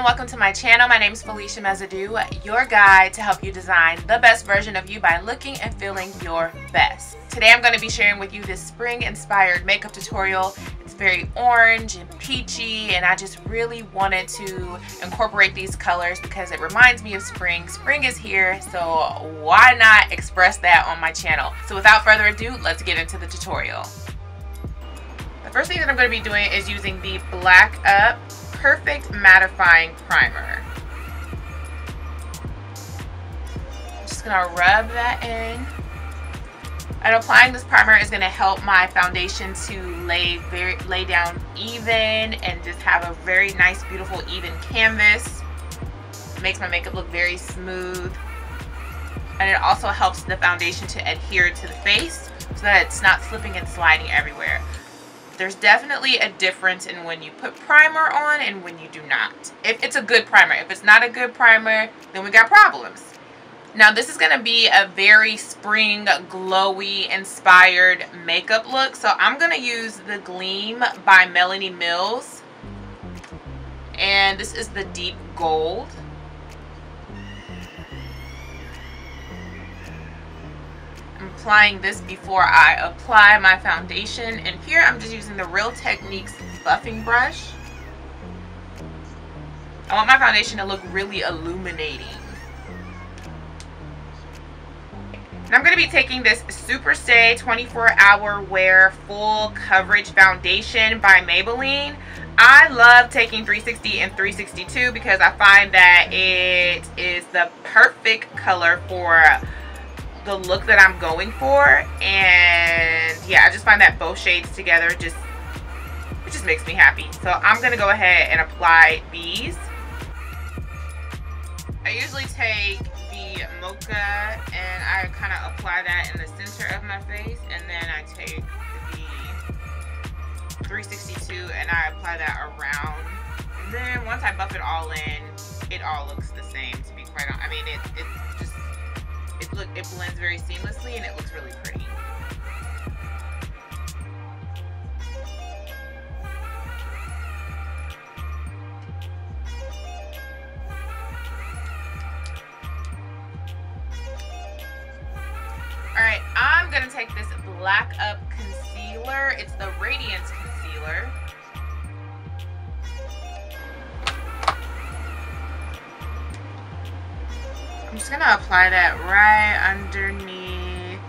welcome to my channel. My name is Felicia, Mesadieu, your guide to help you design the best version of you by looking and feeling your best. Today I'm going to be sharing with you this spring inspired makeup tutorial. It's very orange and peachy, and I just really wanted to incorporate these colors because it reminds me of spring. Spring is here, so why not express that on my channel? So without further ado, let's get into the tutorial. The first thing that I'm going to be doing is using the Black Up Perfect Mattifying Primer. I'm just going to rub that in. And applying this primer is going to help my foundation to lay down even and just have a very nice, beautiful, even canvas. It makes my makeup look very smooth. And it also helps the foundation to adhere to the face so that it's not slipping and sliding everywhere. There's definitely a difference in when you put primer on and when you do not. If it's a good primer. If it's not a good primer, then we got problems. Now this is going to be a very spring glowy inspired makeup look. So I'm going to use the Gleam by Melanie Mills. And this is the deep gold. I'm applying this before I apply my foundation, and here I'm just using the Real Techniques buffing brush. I want my foundation to look really illuminating. And I'm going to be taking this Superstay 24-Hour Wear Full Coverage Foundation by Maybelline. I love taking 360 and 362 because I find that it is the perfect color for the look that I'm going for. And yeah, I just find that both shades together it just makes me happy. So I'm gonna go ahead and apply these. I usually take the mocha and I kind of apply that in the center of my face, and then I take the 362 and I apply that around, and then once I buff it all in, it all looks the same, to be quite honest. I mean, it blends very seamlessly and it looks really pretty. Alright, I'm going to take this Black Up concealer. It's the Radiance concealer. I'm just going to apply that right underneath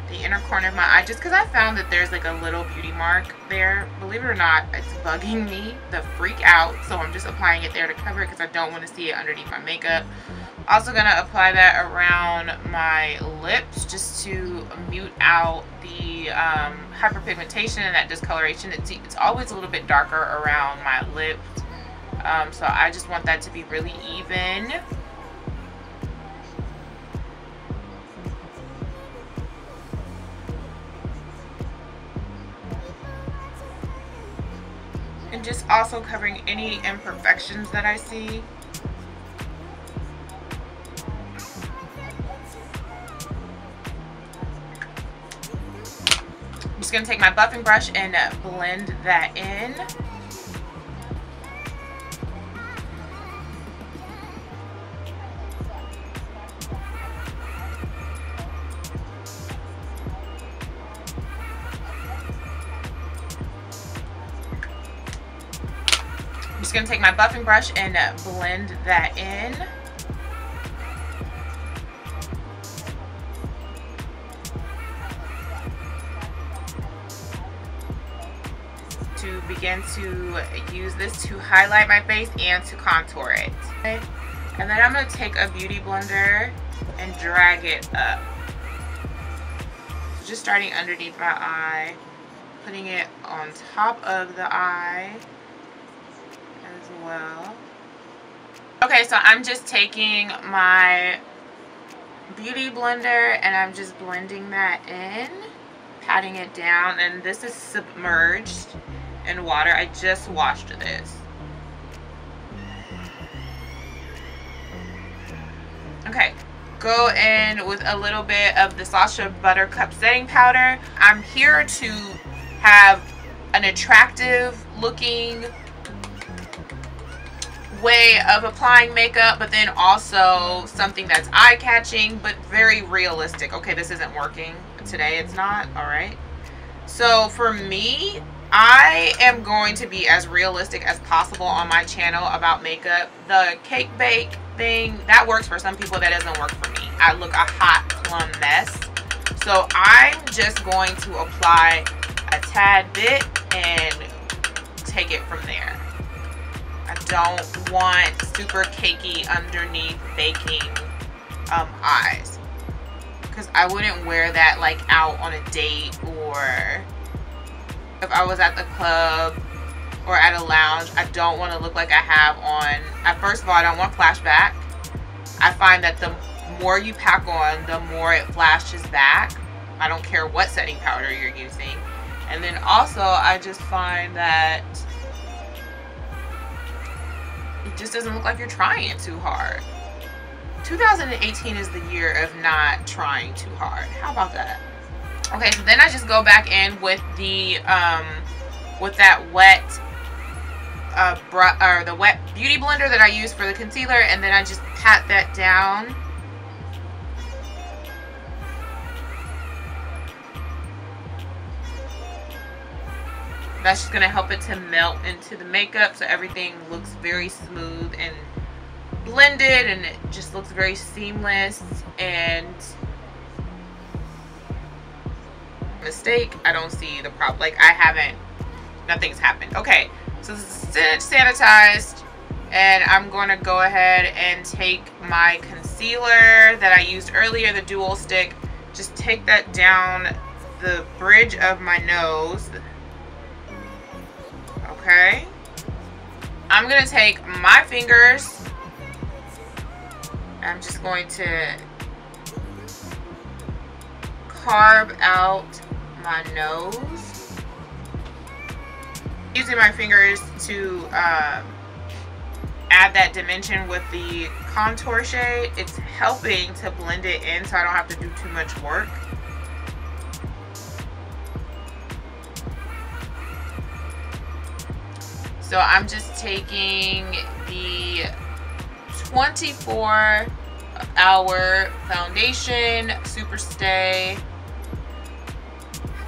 the inner corner of my eye, just because I found that there's like a little beauty mark there. Believe it or not, it's bugging me the freak out, so I'm just applying it there to cover it because I don't want to see it underneath my makeup. Also going to apply that around my lips just to mute out the hyperpigmentation and that discoloration. It's always a little bit darker around my lips, so I just want that to be really even. And just also covering any imperfections that I see. I'm just going to take my buffing brush and blend that in. I'm just going to take my buffing brush and blend that in. To begin to use this to highlight my face and to contour it. Okay. And then I'm going to take a beauty blender and drag it up. Just starting underneath my eye, putting it on top of the eye as well. Okay, so I'm just taking my beauty blender and I'm just blending that in, patting it down, and this is submerged in water. I just washed this. Okay, go in with a little bit of the Sacha Buttercup setting powder. I'm here to have an attractive looking way of applying makeup, but then also something that's eye-catching but very realistic. Okay, this isn't working today. It's not. All right. So for me, I am going to be as realistic as possible on my channel about makeup. The cake bake thing, that works for some people. That doesn't work for me. I look a hot plum mess. So I'm just going to apply a tad bit and take it from there. I don't want super cakey underneath baking eyes, because I wouldn't wear that like out on a date, or if I was at the club or at a lounge. I don't want to look like I have on, first of all, I don't want flashback. I find that the more you pack on, the more it flashes back. I don't care what setting powder you're using. And then also, I just find that it just doesn't look like you're trying too hard. 2018 is the year of not trying too hard. How about that? Okay, so then I just go back in with the with that wet the wet beauty blender that I use for the concealer, and then I just pat that down. That's just gonna help it to melt into the makeup, so everything looks very smooth and blended, and it just looks very seamless. And mistake, I don't see the problem. Like, nothing's happened. Okay, so this is sanitized, and I'm going to go ahead and take my concealer that I used earlier, the dual stick, just take that down the bridge of my nose. Okay, I'm going to take my fingers, I'm just going to carve out my nose, using my fingers to add that dimension with the contour shade. It's helping to blend it in so I don't have to do too much work. So I'm just taking the 24-hour foundation, Superstay.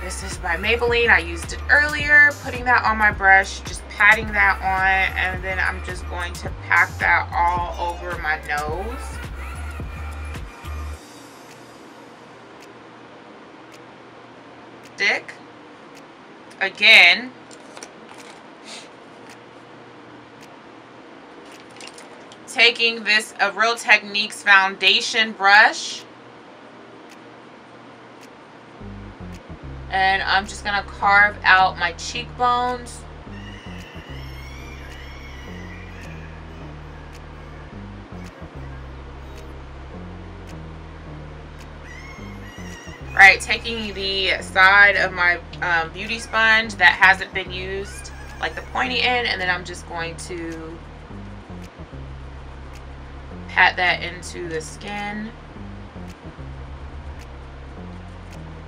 This is by Maybelline. I used it earlier. Putting that on my brush, just patting that on, and then I'm just going to pack that all over my nose. Stick. Again, taking this Real Techniques foundation brush, and I'm just gonna carve out my cheekbones. Right, taking the side of my beauty sponge that hasn't been used, like the pointy end, and then I'm just going to pat that into the skin.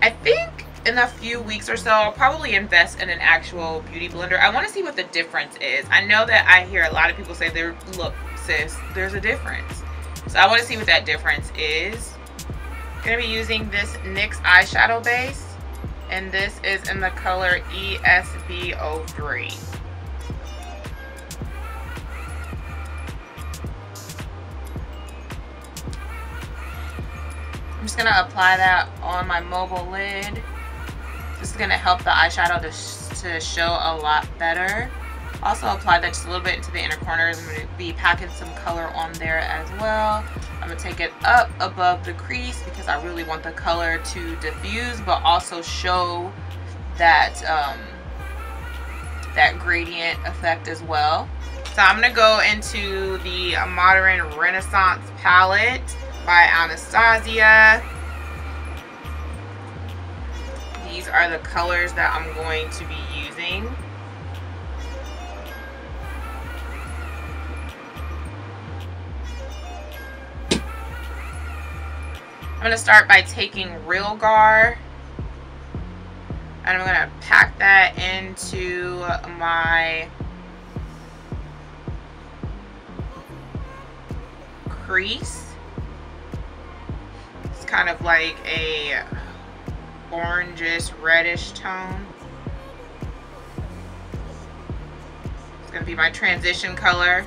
I think in a few weeks or so, I'll probably invest in an actual beauty blender. I want to see what the difference is. I know that I hear a lot of people say, look, sis, there's a difference. So I want to see what that difference is. I'm going to be using this NYX eyeshadow base, and this is in the color ESB03. I'm just going to apply that on my mobile lid. This is going to help the eyeshadow to show a lot better. Also apply that just a little bit into the inner corners. I'm going to be packing some color on there as well. I'm going to take it up above the crease because I really want the color to diffuse but also show that, that gradient effect as well. So I'm going to go into the Mandarin Renaissance palette by Anastasia. These are the colors that I'm going to be using. I'm going to start by taking Real Gar, and I'm going to pack that into my crease. It's kind of like a orangish reddish tone. It's going to be my transition color.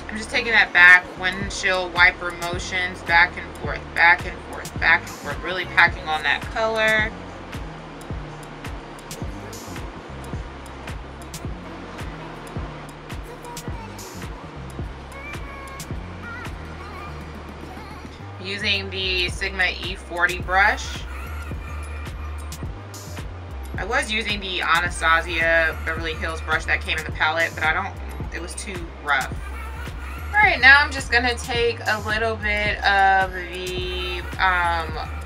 I'm just taking that back windshield wiper motions, back and forth, back and forth, back and forth, really packing on that color. Using the Sigma E40 brush. I was using the Anastasia Beverly Hills brush that came in the palette, but it was too rough. Alright, now I'm just gonna take a little bit of the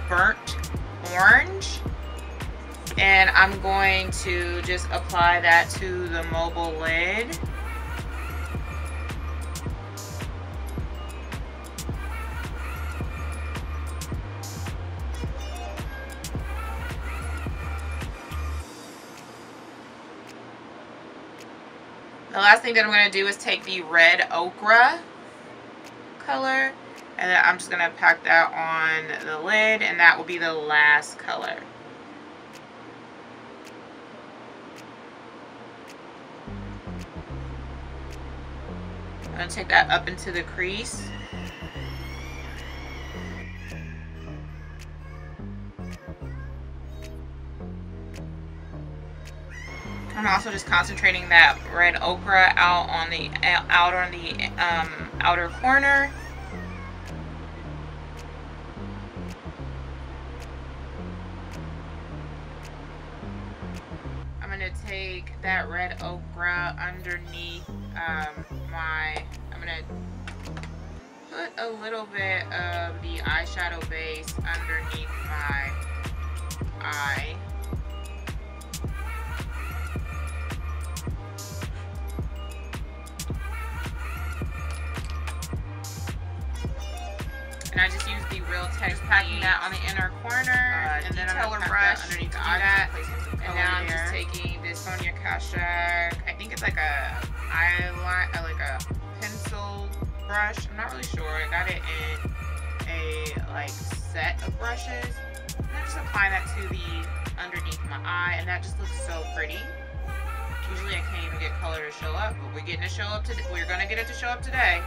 burnt orange, and I'm going to just apply that to the mobile lid. The last thing that I'm going to do is take the red ochre color, and then I'm just going to pack that on the lid, and that will be the last color. I'm going to take that up into the crease. I'm also just concentrating that red ochre out on the outer corner. I'm gonna take that red ochre underneath I'm gonna put a little bit of the eyeshadow base underneath my eye. And I just use the Real Text packing that on the inner corner, and then I'm gonna pack that underneath the eye. And now I'm just taking this Sonia Kashuk. I think it's like a eyeliner, like a pencil brush. I'm not really sure. I got it in a set of brushes. And I'm just applying that to the underneath my eye, and that just looks so pretty. Usually I can't even get color to show up, but we're getting it to show up today. We're gonna get it to show up today.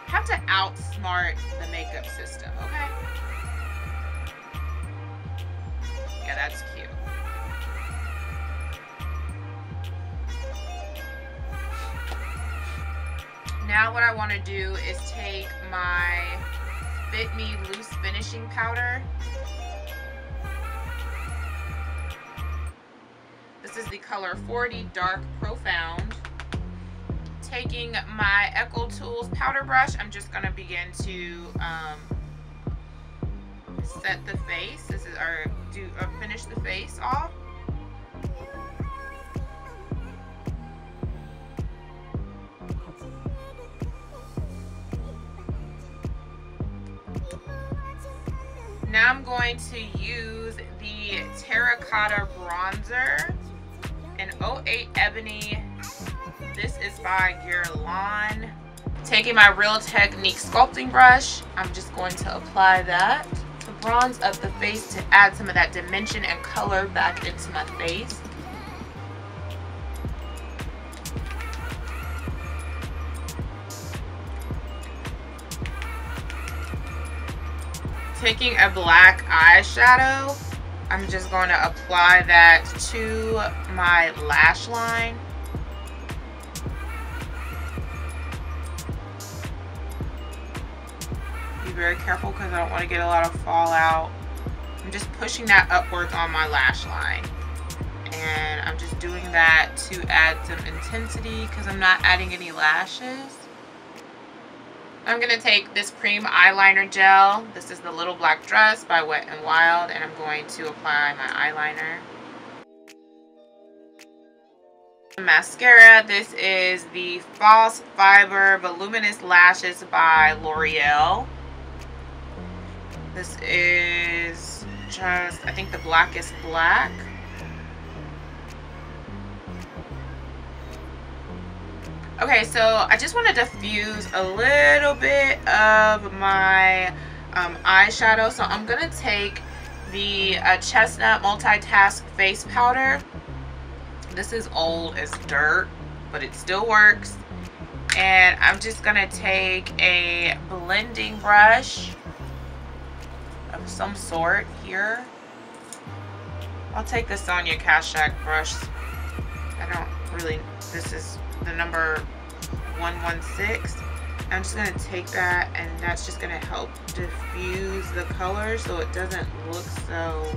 Have to outsmart the makeup system, okay? Yeah, that's cute. Now what I want to do is take my Fit Me Loose Finishing Powder. This is the color 40 Dark Profound. Taking my EcoTools powder brush, I'm just going to begin to set the face. Finish the face off. Now I'm going to use the Terracotta bronzer in 08 Ebony. This is by Guerlain. Taking my Real Technique sculpting brush, I'm just going to apply that to bronze up the face to add some of that dimension and color back into my face. Taking a black eyeshadow, I'm just going to apply that to my lash line. Very careful because I don't want to get a lot of fallout. I'm just pushing that upwards on my lash line, and I'm just doing that to add some intensity because I'm not adding any lashes. I'm going to take this Creme eyeliner gel. This is the Little Black Dress by Wet n Wild, and I'm going to apply my eyeliner. Mascara, this is the False Fiber Voluminous Lashes by L'Oreal. This is just, I think, the Blackest Black. Okay, so I just want to diffuse a little bit of my eyeshadow. So I'm going to take the Chestnut Multitask Face Powder. This is old as dirt, but it still works. And I'm just going to take a blending brush of some sort here. I'll take the Sonia Kashak brush. I don't really, this is the number 116. I'm just going to take that, and that's just going to help diffuse the color so it doesn't look so...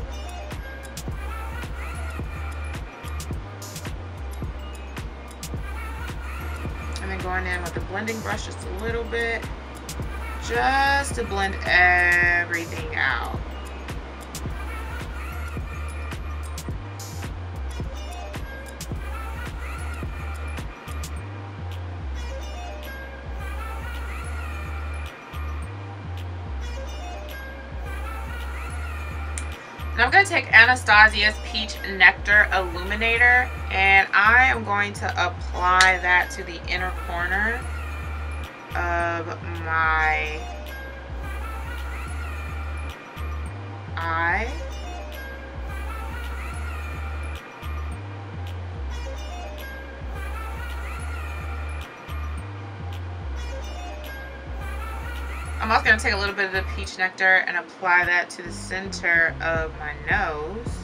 And then going in with the blending brush just a little bit, just to blend everything out. Now I'm going to take Anastasia's Peach Nectar Illuminator, and I am going to apply that to the inner corner of my eye. I'm also going to take a little bit of the Peach Nectar and apply that to the center of my nose.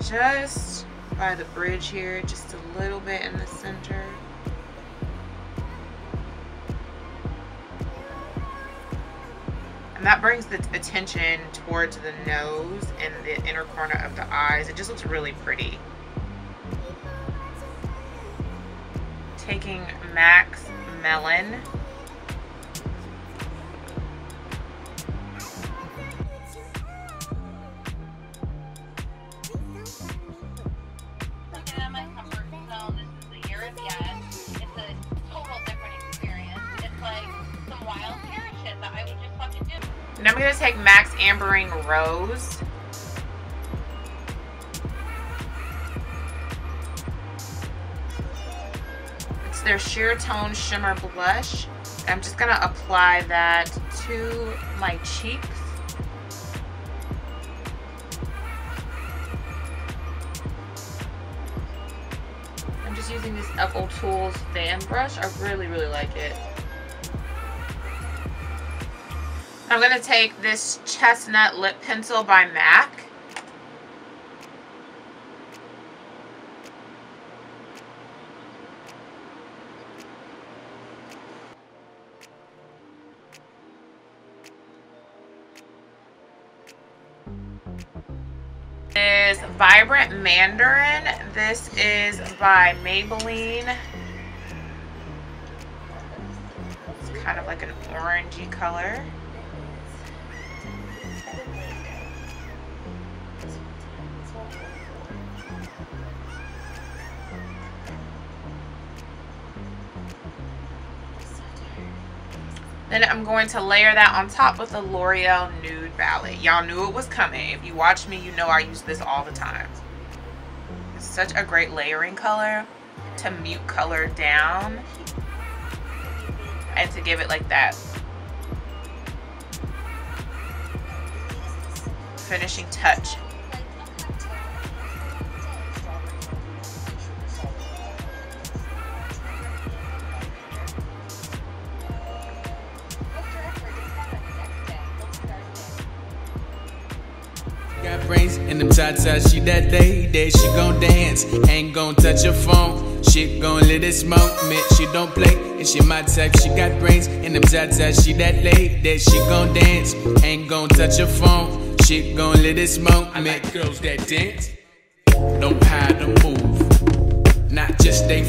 Just by the bridge here, just a little bit in the center. And that brings the attention towards the nose and the inner corner of the eyes. It just looks really pretty. Taking MAC's Melon. And I'm going to take MAC's Ambering Rose. It's their Sheer Tone Shimmer Blush. I'm just going to apply that to my cheeks. I'm just using this EcoTools fan brush. I really, really like it. I'm going to take this Chestnut Lip Pencil by MAC. This is Vibrant Mandarin. This is by Maybelline. It's kind of like an orangey color. Then I'm going to layer that on top with the L'Oreal Nude Ballet. Y'all knew it was coming. If you watch me, you know I use this all the time. It's such a great layering color to mute color down and to give it like that finishing touch. Brains in them tatas, she that lady, she gon' dance, ain't gon' touch her phone, she gon' let it smoke, man, she don't play, and she my type, she got brains in them tatas, she that lady, she gon' dance, ain't gon' touch her phone, she gon' let it smoke, I like girls that dance, know how to move, not just they